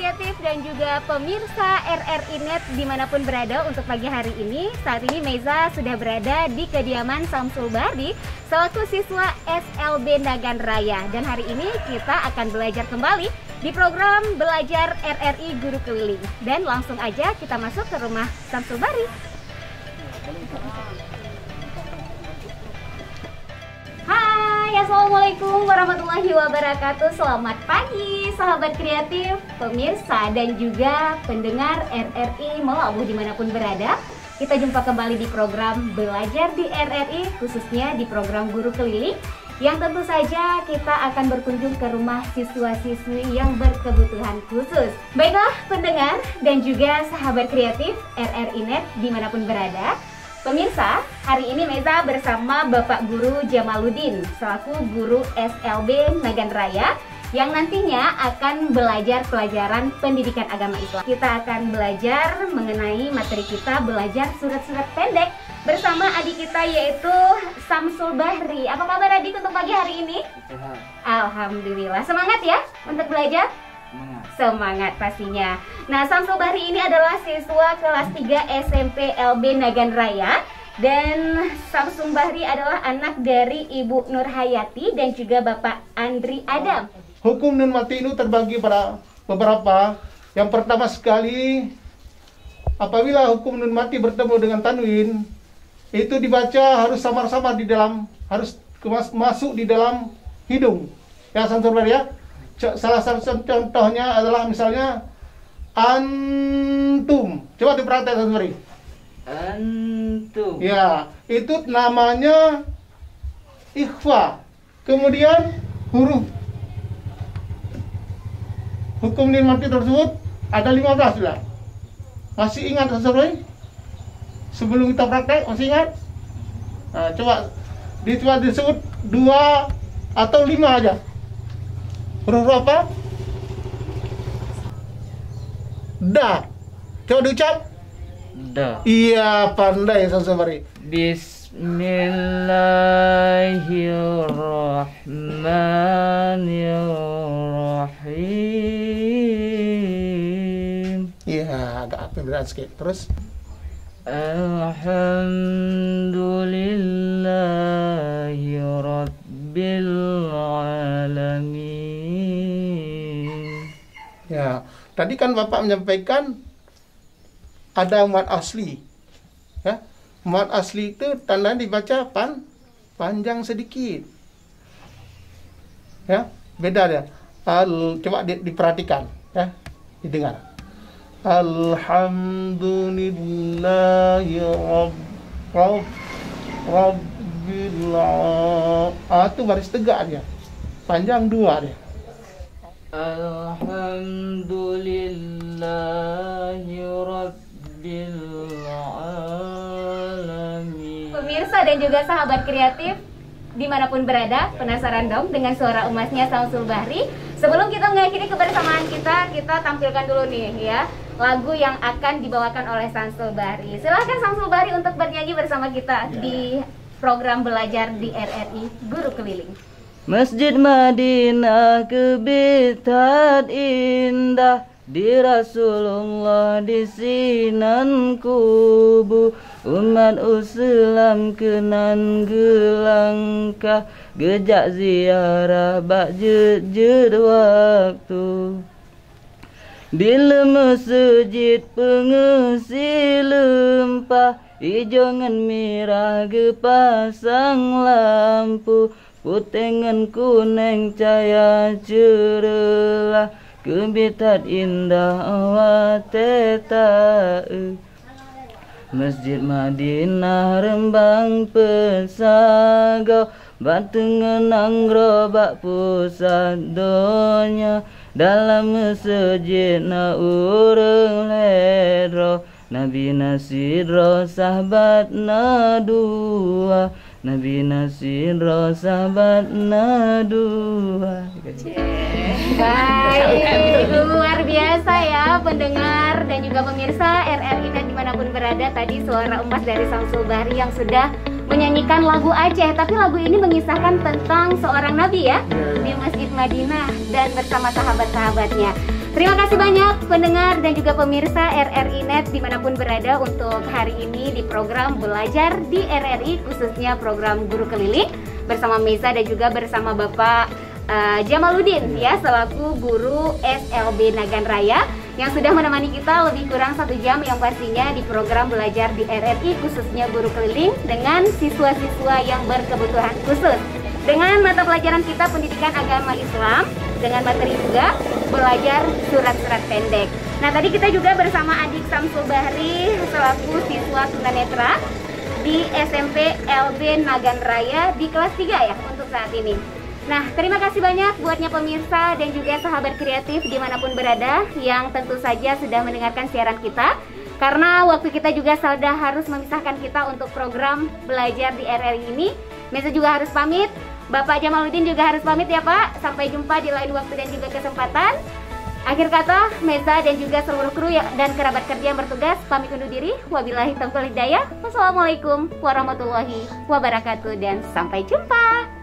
kreatif dan juga pemirsa RRI Net dimanapun berada untuk pagi hari ini. Saat ini Meza sudah berada di kediaman Samsul Bahri selaku siswa SLB Nagan Raya. Dan hari ini kita akan belajar kembali di program Belajar RRI Guru Keliling. Dan langsung aja kita masuk ke rumah Samsul Bahri. Hai, assalamualaikum warahmatullahi wabarakatuh. Selamat pagi sahabat kreatif, pemirsa dan juga pendengar RRI Melabuh dimanapun berada. Kita jumpa kembali di program Belajar di RRI, khususnya di program Guru Keliling, yang tentu saja kita akan berkunjung ke rumah siswa-siswi yang berkebutuhan khusus. Baiklah pendengar dan juga sahabat kreatif RRI Net dimanapun berada. Pemirsa, hari ini Meza bersama Bapak Guru Jamaluddin selaku guru SLB Nagan Raya yang nantinya akan belajar pelajaran pendidikan agama Islam. Kita akan belajar mengenai materi kita belajar surat-surat pendek bersama adik kita yaitu Samsul Bahri. Apa kabar adik untuk pagi hari ini? Sehat. Alhamdulillah. Semangat ya untuk belajar? Semangat pastinya. Nah, Samsul Bahri ini adalah siswa kelas 3 SMP LB Nagan Raya. Dan Samsul Bahri adalah anak dari Ibu Nur Hayati dan juga Bapak Andri Adam. Hukum nun mati itu terbagi pada beberapa. Yang pertama sekali, apabila hukum nun mati bertemu dengan tanwin, itu dibaca harus samar-samar di dalam, harus masuk di dalam hidung. Ya, Samsul Bahri ya. Salah satu contohnya adalah misalnya antum. Coba diperhatikan Samsul Bahri. Antum. Ya, itu namanya ikhfa. Kemudian huruf hukum nun mati tersebut ada 15 sudah. Masih ingat Samsul Bahri? Sebelum kita praktek masih ingat? Nah, coba disebut 2 atau 5 aja. Huruf apa? Da. Coba diucap. Da. Iya, pandai Samsul Bahri. Bismillahirrahmanirrahim. Iya, agak berat sedikit. Terus Alhamdulillahi Rabbil Alamin. ya, tadi kan Bapak menyampaikan ada mad asli. Ya, mad asli itu tandanya dibaca panjang sedikit. Ya, beda dia. Coba diperhatikan, ya, didengar. Alhamdulillahi Rabbil Alamin. Itu baris tegak dia. Panjang 2 dia. Alhamdulillahi Rabbil Alamin. Pemirsa dan juga sahabat kreatif dimanapun berada, penasaran dong dengan suara emasnya Samsul Bahri? Sebelum kita mengakhiri kebersamaan kita tampilkan dulu nih ya lagu yang akan dibawakan oleh Samsul Bahri. Silahkan Samsul Bahri untuk bernyanyi bersama kita di program Belajar di RRI Guru Keliling. Masjid Madinah kebitat indah, di Rasulullah di sinan kubu, umat Islam kenan gelangkah, gejak ziarah bak jed waktu. Bila masjid pengisi lempah, ijongan merah gepasang lampu, putengan kuning cahaya cerlah, kebitat indah awateta. Masjid Madinah rembang pesagau, batu ngenang robak pusat donya. Dalam masjid na urang ledro, Nabi Nasidro sahabat na dua, Nabi Nasidro sahabat na dua. Baik, luar biasa ya pendengar dan juga pemirsa RRI Net dimanapun berada. Tadi suara emas dari Samsul Bahri yang sudah menyanyikan lagu Aceh, tapi lagu ini mengisahkan tentang seorang nabi ya di Masjid Madinah dan bersama sahabat-sahabatnya. Terima kasih banyak pendengar dan juga pemirsa RRI Net dimanapun berada untuk hari ini di program Belajar di RRI, khususnya program Guru Keliling bersama Meza dan juga bersama Bapak Jamaluddin ya, selaku guru SLB Nagan Raya yang sudah menemani kita lebih kurang 1 jam yang pastinya di program Belajar di RRI, khususnya Guru Keliling dengan siswa-siswa yang berkebutuhan khusus. Dengan mata pelajaran kita pendidikan agama Islam, dengan materi juga belajar surat-surat pendek. Nah, tadi kita juga bersama Adik Samsul Bahri selaku siswa tunanetra di SMP LB Nagan Raya di kelas 3 ya untuk saat ini. Nah, terima kasih banyak buatnya pemirsa dan juga sahabat kreatif dimanapun berada yang tentu saja sudah mendengarkan siaran kita. Karena waktu kita juga sudah harus memisahkan kita untuk program Belajar di RRI ini. Meza juga harus pamit, Bapak Jamaluddin juga harus pamit ya Pak. Sampai jumpa di lain waktu dan juga kesempatan. Akhir kata, Meza dan juga seluruh kru dan kerabat kerja yang bertugas pamit undur diri. Wabillahi taufiq wal hidayah. Wassalamualaikum warahmatullahi wabarakatuh dan sampai jumpa.